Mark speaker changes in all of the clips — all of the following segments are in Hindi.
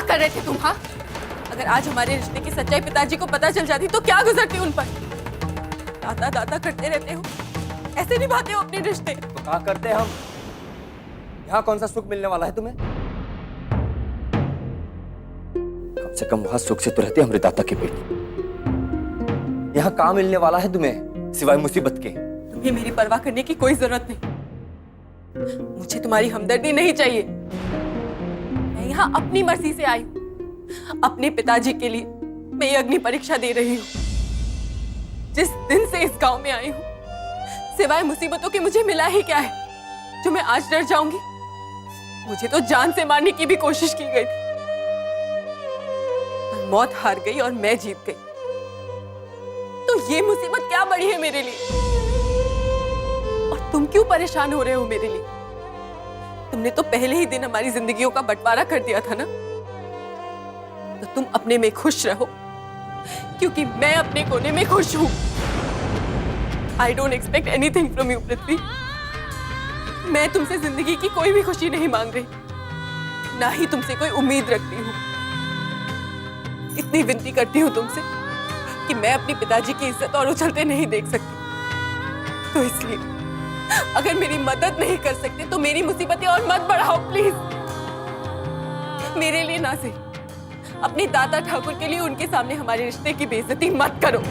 Speaker 1: कर रहे थे तुम? हाँ, अगर आज हमारे रिश्ते की सच्चाई पिताजी को पता चल जाती तो क्या गुजरती उन पर? दादा दादा करते रहते हो, ऐसे निभाते हो अपने रिश्ते।
Speaker 2: तो कहाँ करते हम? यहाँ कौन सा सुख मिलने वाला है तुम्हें? कम से कम वहां सुख से तो रहती हमारे दादा की बेटी। यहाँ कहाँ मिलने वाला है तुम्हें सिवाय मुसीबत के?
Speaker 1: तुम्हें मेरी परवाह करने की कोई जरूरत नहीं। मुझे तुम्हारी हमदर्दी नहीं चाहिए। मैं यहाँ अपनी मर्जी से आई हूँ। अपने पिताजी के लिए मैं ये अग्नि परीक्षा दे रही हूँ। जिस दिन से इस गांव में आई हूँ, सिवाय मुसीबतों के मुझे मिला ही क्या है जो मैं आज डर जाऊंगी? मुझे तो जान से मारने की भी कोशिश की गई थी, पर मौत हार गई और मैं जीत गई। तो ये मुसीबत क्या बड़ी है मेरे लिए? और तुम क्यों परेशान हो रहे हो मेरे लिए? तुमने तो पहले ही दिन हमारी जिंदगियों का बंटवारा कर दिया था ना। तो तुम अपने में खुश रहो, क्योंकि मैं अपने कोने में खुश हूं। I don't expect anything from you, पृथ्वी। मैं तुमसे जिंदगी की कोई भी खुशी नहीं मांग रही, ना ही तुमसे कोई उम्मीद रखती हूँ। इतनी विनती करती हूँ तुमसे कि मैं अपने पिताजी की इज्जत और उछलते नहीं देख सकती। तो इसलिए अगर मेरी मदद नहीं कर सकते तो मेरी मुसीबतें और मत बढ़ाओ प्लीज। मेरे लिए ना सही, अपने दादा ठाकुर के लिए उनके सामने हमारे रिश्ते की बेइज्जती मत करो।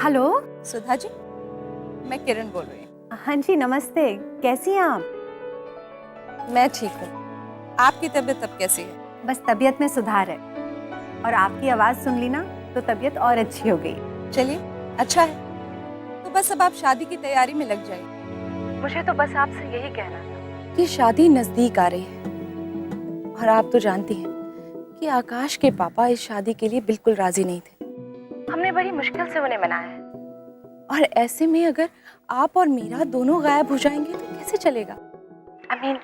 Speaker 3: हेलो
Speaker 4: सुधा जी, मैं किरण बोल रही हूँ।
Speaker 3: हाँ जी नमस्ते, कैसी हैं आप?
Speaker 4: मैं ठीक हूँ। आपकी तबीयत अब कैसी है?
Speaker 3: बस तबीयत में सुधार है, और आपकी आवाज़ सुन ली ना तो तबीयत और अच्छी हो गई।
Speaker 4: चलिए, अच्छा है। तो बस अब आप शादी की तैयारी में लग जाइए।
Speaker 3: मुझे तो बस आपसे यही कहना था
Speaker 4: कि शादी नजदीक आ रही है, और आप तो जानती हैं कि आकाश के पापा इस शादी के लिए बिल्कुल राजी नहीं थे।
Speaker 3: हमने बड़ी मुश्किल से उन्हें मनाया है।
Speaker 4: और ऐसे में अगर आप और मीरा दोनों गायब हो जाएंगे तो कैसे चलेगा?
Speaker 3: I mean,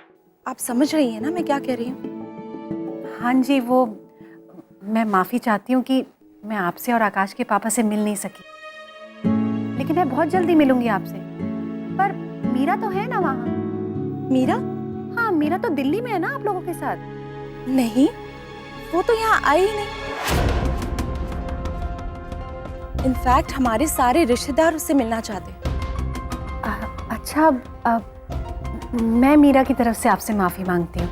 Speaker 4: आप समझ रही हैं ना मैं क्या कह रही हूँ?
Speaker 3: हाँ जी, वो मैं माफ़ी चाहती हूँ कि मैं आपसे और आकाश के पापा से मिल नहीं सकी, लेकिन मैं बहुत जल्दी मिलूंगी आपसे। पर मीरा तो है ना वहाँ?
Speaker 4: मीरा?
Speaker 3: हाँ, मीरा तो दिल्ली में है ना आप लोगों के साथ।
Speaker 4: नहीं, वो तो यहाँ आई ही नहीं। इनफैक्ट हमारे सारे रिश्तेदार उससे मिलना चाहते हैं।
Speaker 3: अच्छा, मैं मीरा की तरफ से आपसे माफ़ी मांगती हूँ।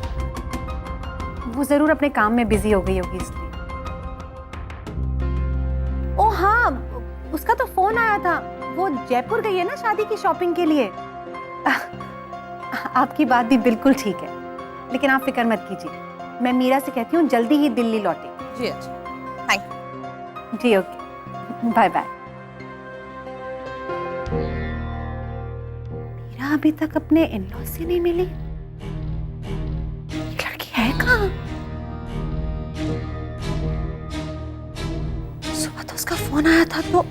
Speaker 3: वो ज़रूर अपने काम में बिजी हो गई होगी इसलिए। ओह हाँ, उसका तो फ़ोन आया था। वो जयपुर गई है ना शादी की शॉपिंग के लिए। आपकी बात भी बिल्कुल ठीक है, लेकिन आप फिक्र मत कीजिए। मैं मीरा से कहती हूँ जल्दी ही दिल्ली लौटे।
Speaker 4: जी अच्छा, थैंक यू।
Speaker 3: जी ओके, बाय बाय। मीरा अभी तक अपने इन-लॉज से नहीं मिली। ये लड़की है कहाँ?
Speaker 4: सुबह तो उसका फोन आया था तो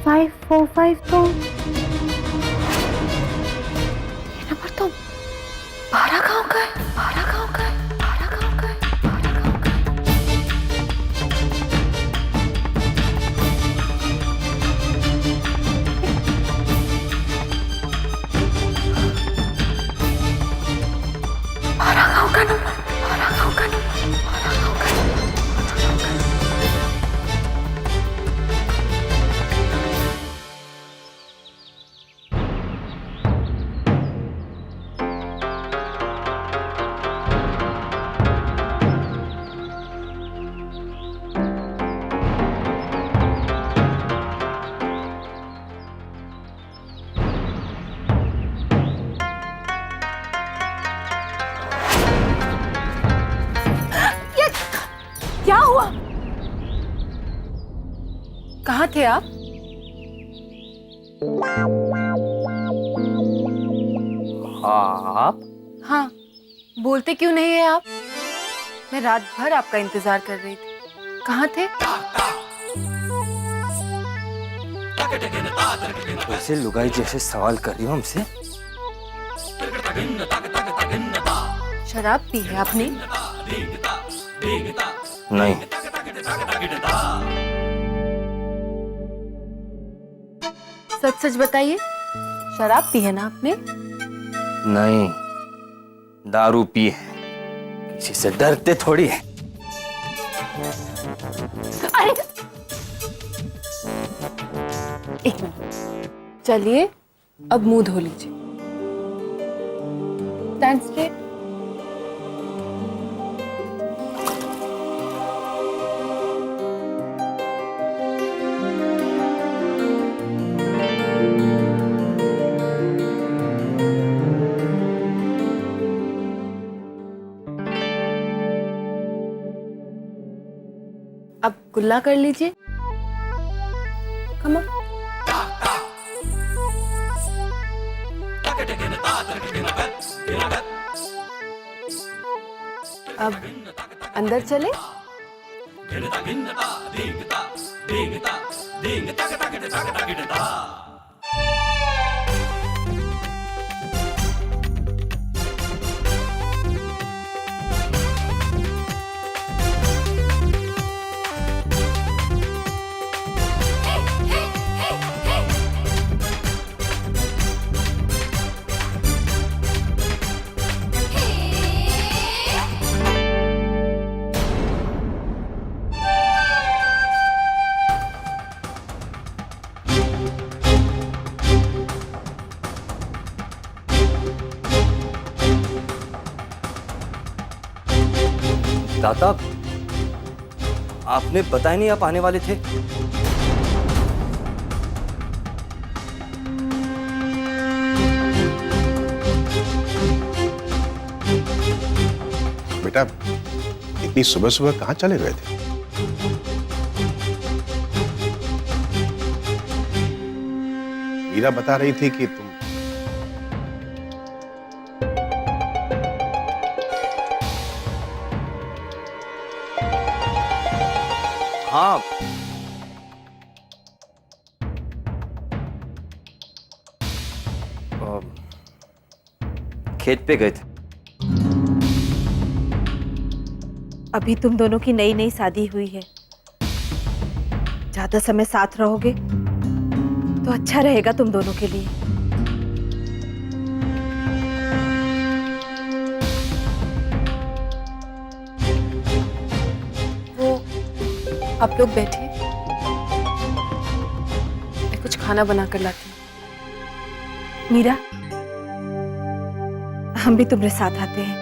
Speaker 3: $0545 तो ये नंबर तो 12 गांव का है। 12 गांव का है। 12 गांव का है। 12 गांव का है। 12 गांव का नंबर। 12 गांव का नंबर। 12 गांव का नंबर। कहाँ थे आप?
Speaker 2: आप?
Speaker 3: हाँ, बोलते क्यों नहीं है आप? मैं रात भर आपका इंतजार कर रही थी। कहाँ थे?
Speaker 2: वैसे लुगाई जैसे सवाल कर रही हो हमसे।
Speaker 3: शराब पी है आपने?
Speaker 2: नहीं।
Speaker 3: सच सच बताइए, शराब पी है ना आपने?
Speaker 2: नहीं, दारू पी है। किसी से डरते थोड़ी है।
Speaker 3: अरे एक मिनट, चलिए अब मुंह धो लीजिए। Stand straight. अब कुल्ला कर लीजिए। Come on. अब अंदर चले।
Speaker 2: दादा, आपने बताया नहीं आप आने वाले थे।
Speaker 5: बेटा, इतनी सुबह सुबह कहाँ चले गए थे? मीरा बता रही थी कि तुम
Speaker 2: हाँ, खेत पे गए थे।
Speaker 4: अभी तुम दोनों की नई नई शादी हुई है, ज्यादा समय साथ रहोगे तो अच्छा रहेगा तुम दोनों के लिए।
Speaker 3: वो आप लोग बैठिए, मैं कुछ खाना बना कर लाती हूँ।
Speaker 4: मीरा, हम भी तुम्हारे साथ आते हैं।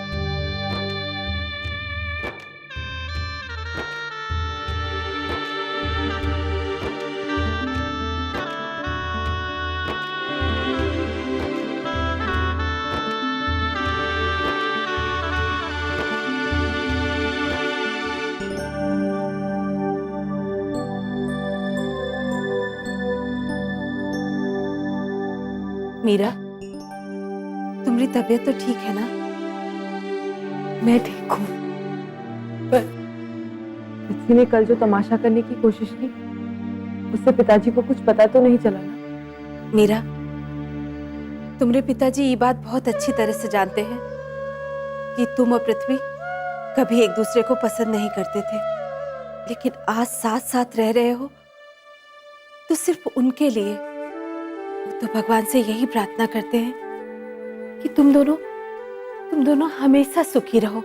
Speaker 4: मीरा, तुम्हारी तबीयत तो ठीक है ना?
Speaker 6: मैं ठीक हूँ, पर किसी ने कल जो तमाशा करने की कोशिश की, उससे पिताजी को कुछ पता तो नहीं चला ना?
Speaker 4: मीरा, तुम्हारे पिताजी ये बात बहुत अच्छी तरह से जानते हैं कि तुम और पृथ्वी कभी एक दूसरे को पसंद नहीं करते थे, लेकिन आज साथ साथ रह रहे हो तो सिर्फ उनके लिए। वो तो भगवान से यही प्रार्थना करते हैं कि तुम दोनों हमेशा सुखी रहो।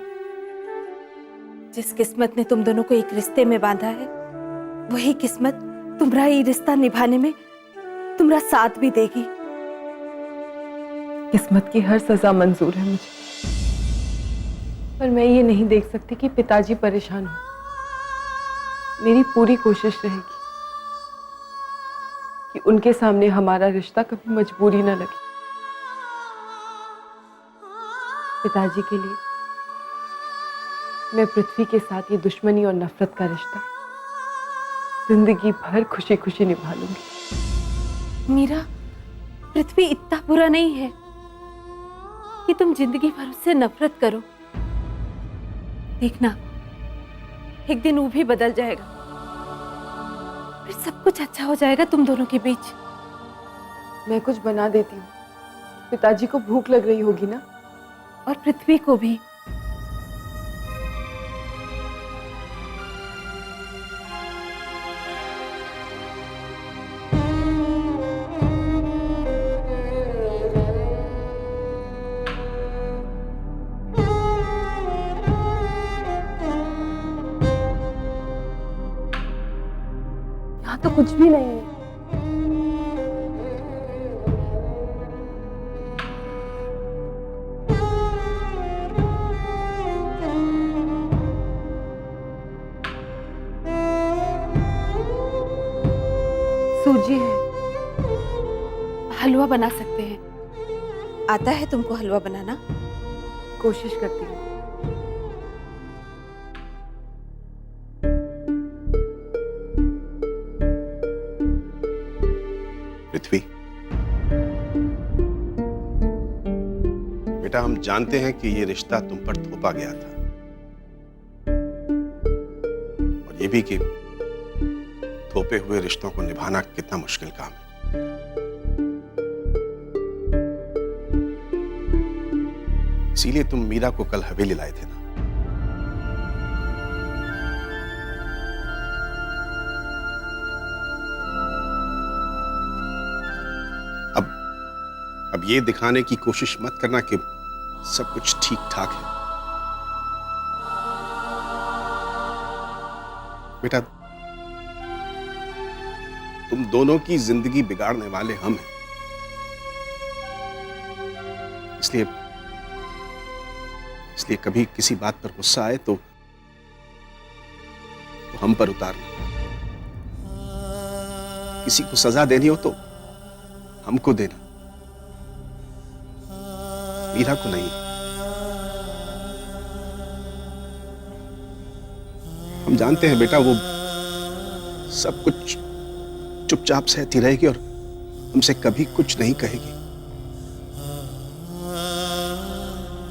Speaker 4: जिस किस्मत ने तुम दोनों को एक रिश्ते में बांधा है, वही किस्मत तुम्हारा ये रिश्ता निभाने में तुम्हारा साथ भी देगी।
Speaker 6: किस्मत की हर सजा मंजूर है मुझे, पर मैं ये नहीं देख सकती कि पिताजी परेशान हो। मेरी पूरी कोशिश रहेगी कि उनके सामने हमारा रिश्ता कभी मजबूरी न लगे। पिताजी के लिए मैं पृथ्वी के साथ ये दुश्मनी और नफरत का रिश्ता जिंदगी भर खुशी खुशी निभा लूंगी।
Speaker 4: मीरा, पृथ्वी इतना बुरा नहीं है कि तुम जिंदगी भर उससे नफरत करो। देखना, एक दिन वो भी बदल जाएगा, फिर सब कुछ अच्छा हो जाएगा तुम दोनों के बीच।
Speaker 6: मैं कुछ बना देती हूँ, पिताजी को भूख लग रही होगी ना।
Speaker 4: और पृथ्वी को भी।
Speaker 6: यहाँ तो कुछ भी नहीं है। सूजी है।
Speaker 4: हलवा बना सकते हैं। आता है तुमको हलवा बनाना?
Speaker 6: कोशिश करती हूँ।
Speaker 5: पृथ्वी, बेटा हम जानते हैं कि ये रिश्ता तुम पर थोपा गया था, और ये भी कि थोपे हुए रिश्तों को निभाना कितना मुश्किल काम है। इसीलिए तुम मीरा को कल हवेली लाए थे ना। अब ये दिखाने की कोशिश मत करना कि सब कुछ ठीक ठाक है। बेटा, तुम दोनों की जिंदगी बिगाड़ने वाले हम हैं, इसलिए कभी किसी बात पर गुस्सा आए तो हम पर उतारना। किसी को सजा देनी हो तो हमको देना, मीरा को नहीं। हम जानते हैं बेटा, वो सब कुछ चुपचाप सहती रहेगी और हमसे कभी कुछ नहीं कहेगी।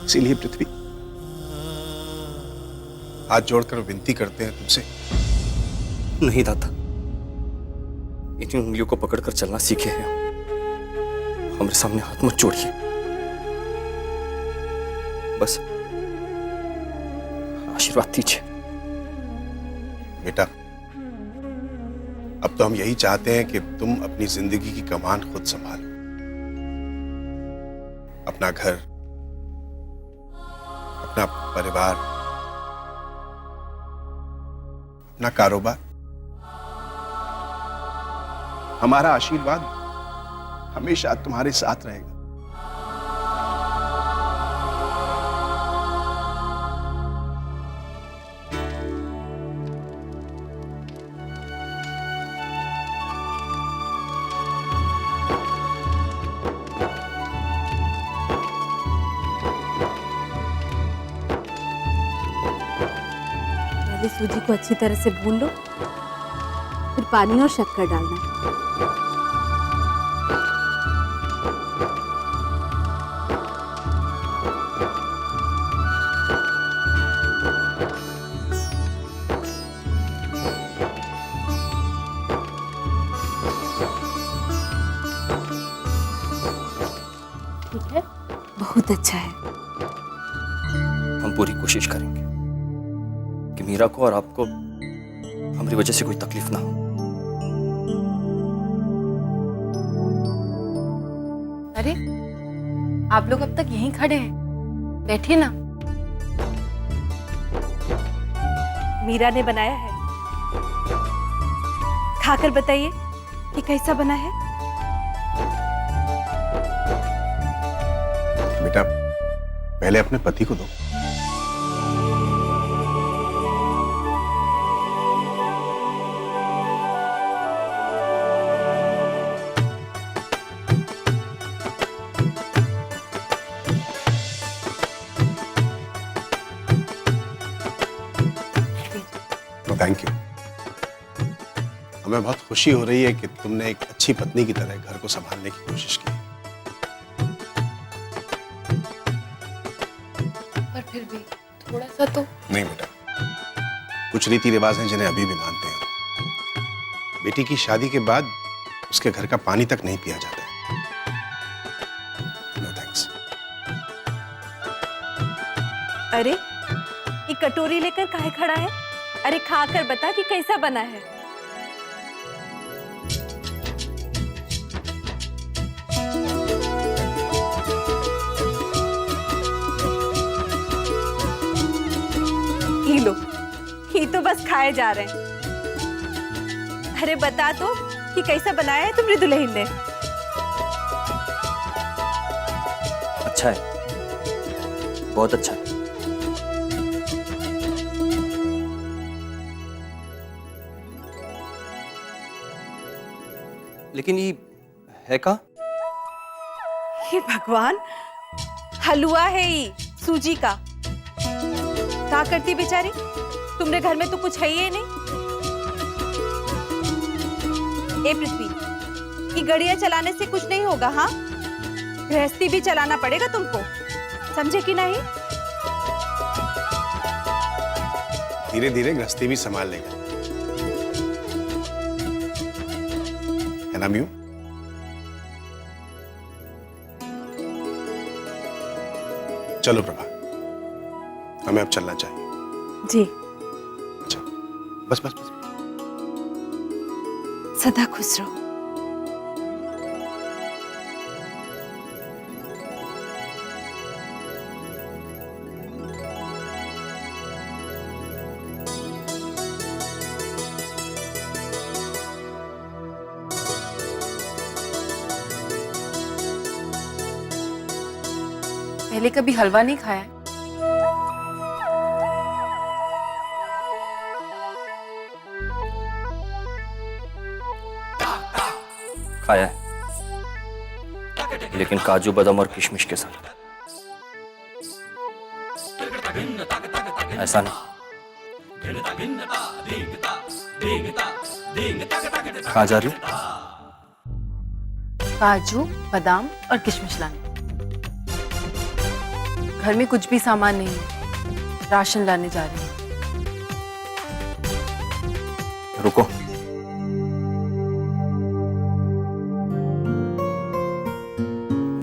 Speaker 5: इसीलिए पृथ्वी, हाथ जोड़कर विनती करते हैं तुमसे।
Speaker 2: नहीं दादा, इतनी उंगलियों को पकड़कर चलना सीखे हैं हम। हमारे सामने हाथ मत जोड़िए, बस आशीर्वाद दीजिए।
Speaker 5: बेटा, अब तो हम यही चाहते हैं कि तुम अपनी जिंदगी की कमान खुद संभालो। अपना घर, अपना परिवार, अपना कारोबार। हमारा आशीर्वाद हमेशा तुम्हारे साथ रहेगा।
Speaker 4: पहले सूजी को अच्छी तरह से भून लो, फिर पानी और शक्कर डालना। ठीक है, बहुत अच्छा है।
Speaker 2: हम पूरी कोशिश करेंगे कि मीरा को और आपको हमारी वजह से कोई तकलीफ ना हो।
Speaker 1: अरे, आप लोग अब तक यहीं खड़े हैं, बैठिए ना।
Speaker 4: मीरा ने बनाया है, खाकर बताइए कि कैसा बना है।
Speaker 5: बेटा, पहले अपने पति को दो। Thank you. हमें बहुत खुशी हो रही है कि तुमने एक अच्छी पत्नी की तरह घर को संभालने की कोशिश की।
Speaker 6: पर फिर भी थोड़ा सा तो।
Speaker 5: नहीं बेटा, कुछ रीति रिवाज हैं जिन्हें अभी भी मानते हैं। बेटी की शादी के बाद उसके घर का पानी तक नहीं पिया जाता है। No thanks.
Speaker 4: अरे ये कटोरी लेकर काहे खड़ा है? अरे खाकर बता कि कैसा बना है। ये लो, ये तो बस खाए जा रहे हैं। अरे बता तो कि कैसा बनाया है तुम्हारी दुल्हन ने?
Speaker 2: अच्छा है, बहुत अच्छा है। लेकिन ये है का?
Speaker 4: हे भगवान, हलवा है ये सूजी का। क्या करती बेचारी? तुम्हारे घर में तो कुछ है ही नहीं। ए पृथ्वी, ये गड़िया चलाने से कुछ नहीं होगा। हाँ, गृहस्थी भी चलाना पड़ेगा तुमको, समझे कि नहीं?
Speaker 5: धीरे धीरे गृहस्थी भी संभाल लेगा, है ना म्यू? चलो प्रभा, हमें अब चलना चाहिए।
Speaker 4: जी।
Speaker 5: अच्छा, बस बस बस।
Speaker 4: सदा खुश रहो।
Speaker 1: पहले कभी हलवा नहीं खाया है?
Speaker 2: खाया है, लेकिन काजू बादाम और किशमिश के साथ। ऐसा नहीं। कहाँ जा रही हो?
Speaker 1: काजू बादाम और किशमिश लाने। घर में कुछ भी सामान नहीं है, राशन लाने जा रही हूँ।
Speaker 2: रुको,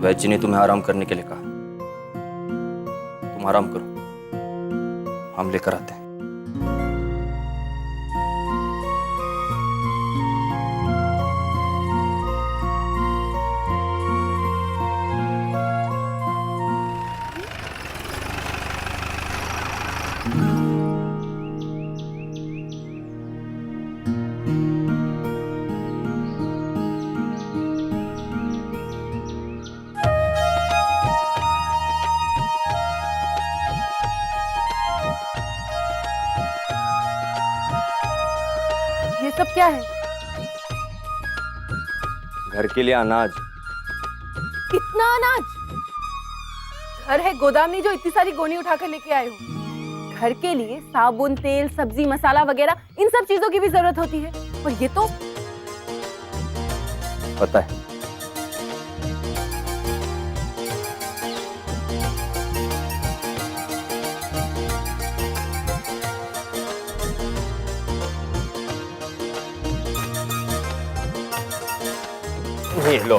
Speaker 2: वैद्य जी ने तुम्हें आराम करने के लिए कहा। तुम आराम करो, हम लेकर आते हैं।
Speaker 1: ये सब क्या है?
Speaker 2: घर के लिए अनाज।
Speaker 1: इतना अनाज? घर है गोदाम नहीं जो इतनी सारी गोनी उठाकर लेके आए हो। घर के लिए साबुन, तेल, सब्जी, मसाला वगैरह इन सब चीजों की भी जरूरत होती है, और ये तो।
Speaker 2: पता है, ये लो।
Speaker 1: ये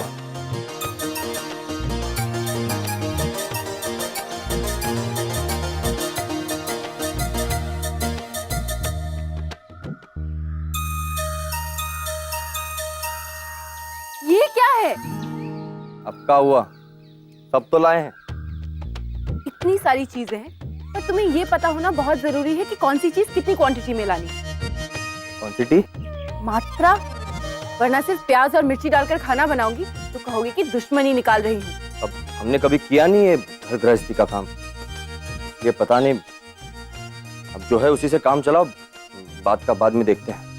Speaker 1: क्या है?
Speaker 2: अब क्या हुआ? सब तो लाए हैं।
Speaker 1: इतनी सारी चीजें हैं, पर तुम्हें ये पता होना बहुत जरूरी है कि कौन सी चीज कितनी क्वांटिटी में लानी है।
Speaker 2: क्वांटिटी?
Speaker 1: मात्रा, वरना सिर्फ प्याज और मिर्ची डालकर खाना बनाऊंगी तो कहोगे कि दुश्मनी निकाल रही हूँ।
Speaker 2: अब हमने कभी किया नहीं है घर गृहस्थी का काम, ये पता नहीं। अब जो है उसी से काम चलाओ, बात का बाद में देखते हैं।